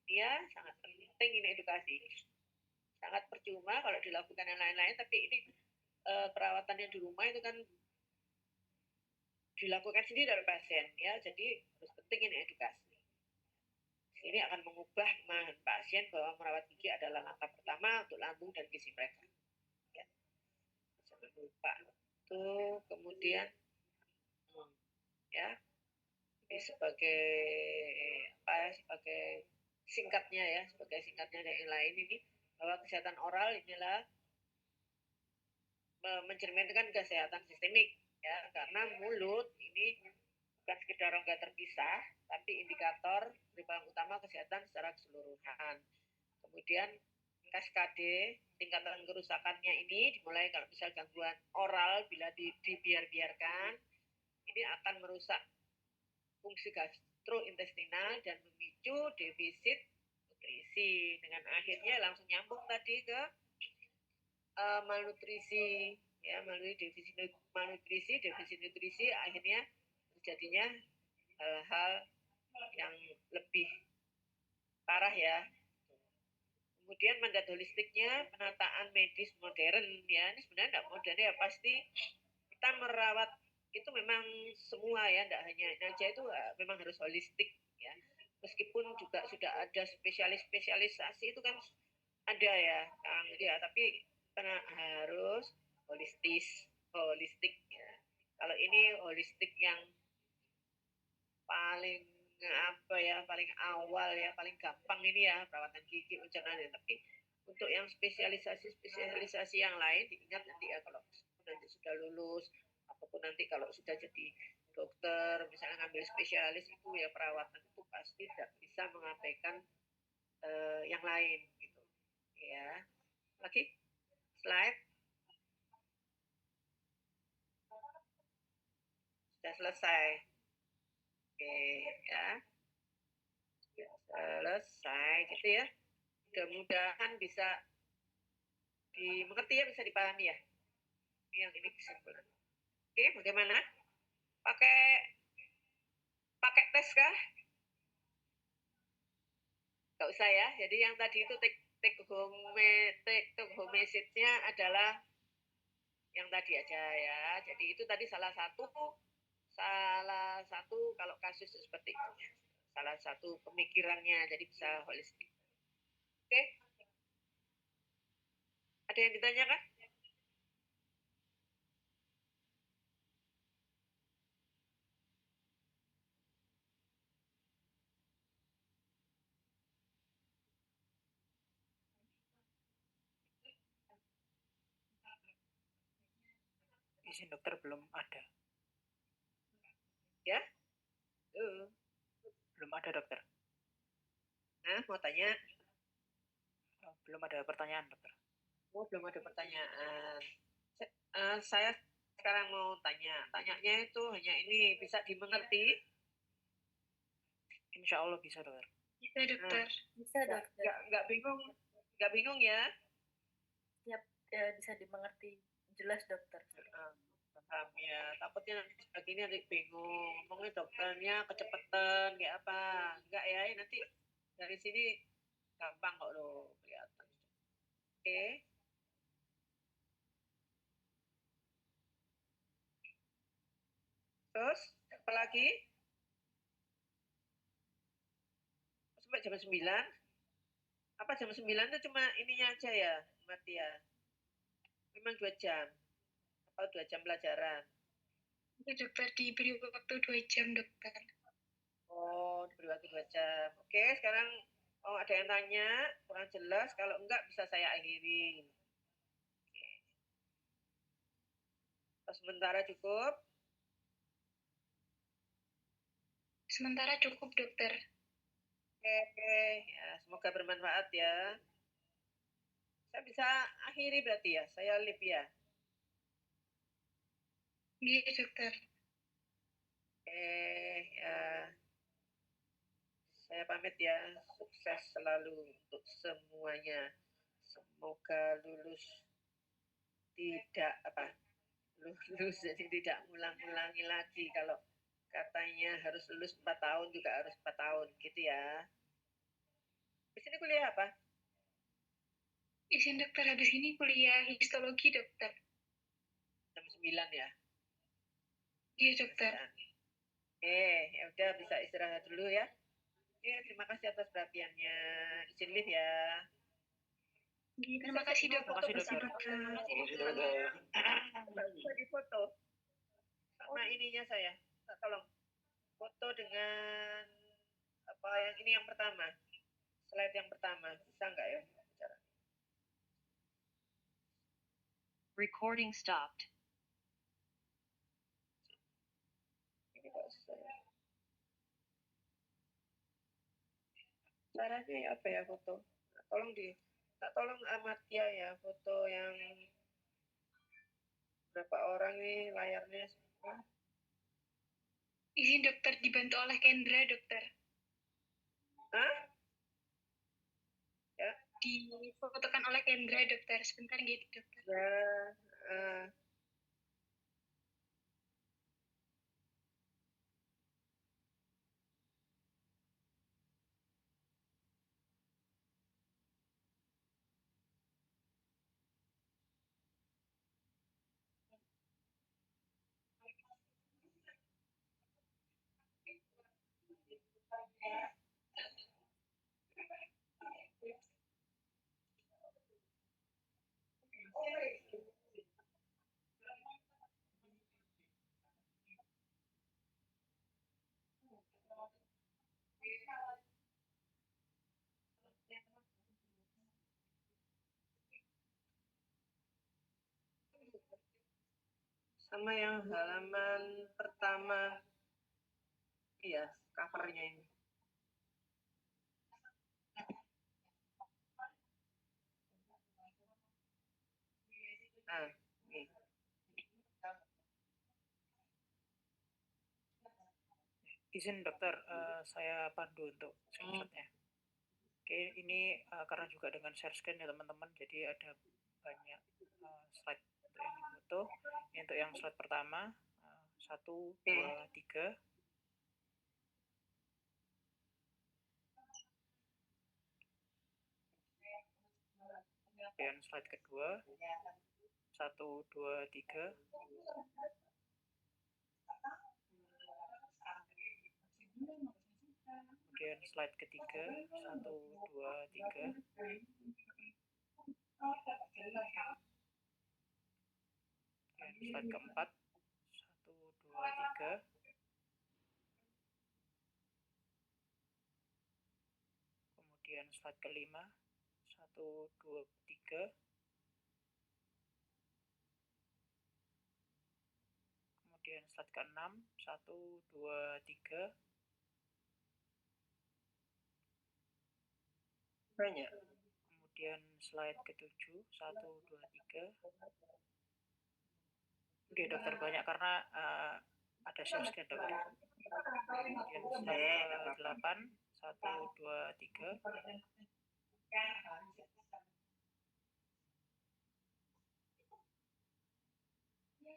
Speaker 1: ya, sangat penting ini edukasi. Sangat percuma kalau dilakukan yang lain-lain, tapi ini perawatannya di rumah itu kan dilakukan sendiri dari pasien ya, jadi harus penting ini edukasi. Ini akan mengubah pemahaman pasien bahwa merawat gigi adalah langkah pertama untuk lambung dan gizi mereka ya. Jangan lupa tuh. Kemudian ya, ini sebagai singkatnya dari yang lain ini, bahwa kesehatan oral inilah mencerminkan kesehatan sistemik ya, karena mulut ini bukan sekedar rongga terpisah, tapi indikator penyebab utama kesehatan secara keseluruhan. Kemudian kaskade tingkatan kerusakannya ini dimulai kalau misal gangguan oral bila dibiarkan ini akan merusak fungsi gastrointestinal dan memicu defisit nutrisi. Dengan akhirnya langsung nyambung tadi ke malnutrisi, ya, melalui defisit nutrisi akhirnya terjadinya hal-hal yang lebih parah ya. Kemudian mandat holistiknya penataan medis modern ya, ini sebenarnya tidak modern ya, pasti kita merawat itu memang semua ya, tidak hanya aja itu memang harus holistik ya. Meskipun juga sudah ada spesialisasi itu kan ada ya, Kang, ya, tapi karena harus holistik ya. Kalau ini holistik yang paling paling awal ya, paling gampang ini ya, perawatan gigi, pencernaan ya. Tapi untuk yang spesialisasi yang lain diingat nanti ya, kalau nanti sudah lulus apapun nanti kalau sudah jadi dokter misalnya ngambil spesialis itu ya, perawatan itu pasti tidak bisa mengabaikan yang lain gitu ya. Lagi slide sudah selesai. Oke ya, selesai gitu ya. Mudah-mudahan bisa dimengerti ya, bisa dipahami ya. Ini yang ini kesimpulan. Oke, bagaimana? Pakai tes kah? Gak usah ya. Jadi yang tadi itu take home message-nya adalah yang tadi aja ya. Jadi itu tadi salah satu kalau kasus seperti itu. Salah satu pemikirannya, jadi bisa holistik. Oke? Ada yang ditanyakan?
Speaker 2: Izin dokter belum ada.
Speaker 1: Ya?
Speaker 2: Belum ada dokter.
Speaker 1: Nah, mau tanya?
Speaker 2: Belum ada pertanyaan dokter.
Speaker 1: Oh, belum ada pertanyaan. Saya sekarang mau tanyanya itu hanya ini, bisa dimengerti?
Speaker 2: Insya Allah bisa dokter.
Speaker 5: Bisa dokter.
Speaker 3: Bisa dokter.
Speaker 1: Nggak bingung ya?
Speaker 3: Siap, bisa dimengerti jelas dokter.
Speaker 1: Paham ya, takutnya nanti sebagainya nanti bingung, ngomongnya dokternya kecepatan kayak apa, enggak ya, nanti dari sini gampang kok loh kelihatan. Oke. Terus apa lagi? Sampai jam 9? Apa jam 9 itu cuma ininya aja ya, mati ya? Memang 2 jam? Atau 2 jam pelajaran?
Speaker 5: Ya, dokter, diberi waktu 2 jam, dokter.
Speaker 1: Oh, diberi waktu 2 jam. Oke, sekarang ada yang tanya, kurang jelas, kalau enggak bisa saya akhiri. Oke. Sementara cukup?
Speaker 5: Sementara cukup, dokter.
Speaker 1: Oke, ya, semoga bermanfaat ya. Saya bisa akhiri berarti ya, saya live ya.
Speaker 5: Iya, dokter.
Speaker 1: Oke, ya. Saya pamit ya, sukses selalu untuk semuanya. Semoga lulus lulus jadi tidak ulang-ulangi lagi. Kalau katanya harus lulus 4 tahun juga harus 4 tahun gitu ya. Di sini kuliah apa?
Speaker 5: Izin dokter, habis ini kuliah histologi, dokter.
Speaker 1: Jam 9 ya?
Speaker 5: Iya, dokter.
Speaker 1: Oke, ya udah bisa istirahat dulu ya. Oke, terima kasih atas perhatiannya. Izin live ya.
Speaker 5: Terima kasih, dokter.
Speaker 2: Terima kasih, dokter.
Speaker 1: Bisa difoto sama ininya saya. Tolong foto dengan apa yang ini yang pertama. Slide yang pertama. Bisa nggak ya?
Speaker 7: Recording stopped.
Speaker 1: Ini Pak. Caranya ya apa ya foto? Tolong Amatia ya foto yang berapa orang nih layarnya semua.
Speaker 5: Izin dokter, dibantu oleh Kendra dokter.
Speaker 1: Hah? Ya.
Speaker 5: Difotokan oleh Kendra dokter. Sebentar gitu dokter.
Speaker 1: Ya. Sama yang halaman pertama, iya, covernya ini. Nah, nih.
Speaker 2: Izin dokter, saya pandu untuk screenshotnya. Oke, ini karena juga dengan share screen ya teman-teman, jadi ada banyak slide untuk yang difoto. Ini untuk yang slide pertama, 1, 2, 3. Kemudian slide kedua, 1, 2, 3. Kemudian slide ketiga, 1, 2, 3. Kemudian slide keempat, 1, 2, 3. Kemudian slide kelima, 1, 2, 3. Kemudian slide ke-6, 1, 2, 3.
Speaker 1: Banyak.
Speaker 2: Kemudian slide ke-7, 1, 2, 3. Oke dokter, banyak karena ada share screen dokter. Kemudian slide ke-8, 1, 2, 3.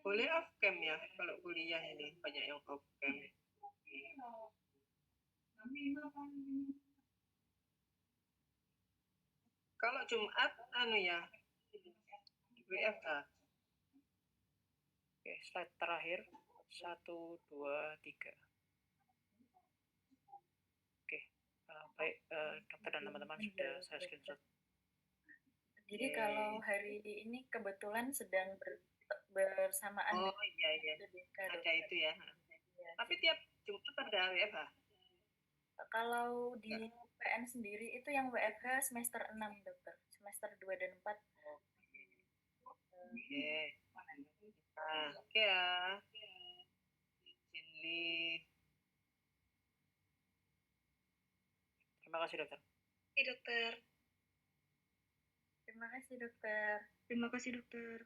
Speaker 1: Boleh off cam ya kalau kuliah ini, banyak yang off cam. Kalau Jumat ya WFH.
Speaker 2: Oke, slide terakhir, 1, 2, 3. Oke, baik dokter dan teman-teman sudah saya screenshot.
Speaker 3: Jadi kalau hari ini kebetulan sedang bersamaan.
Speaker 1: Oh iya, ada itu ya. Tapi tiap Jumat ada WFH.
Speaker 3: Kalau di PN sendiri itu yang WFH semester 6 dokter, semester 2 dan 4.
Speaker 1: Oke. Nah, oke ya. Sini.
Speaker 2: Terima kasih dokter.
Speaker 5: Oke dokter.
Speaker 3: Terima kasih dokter.
Speaker 5: Terima kasih dokter.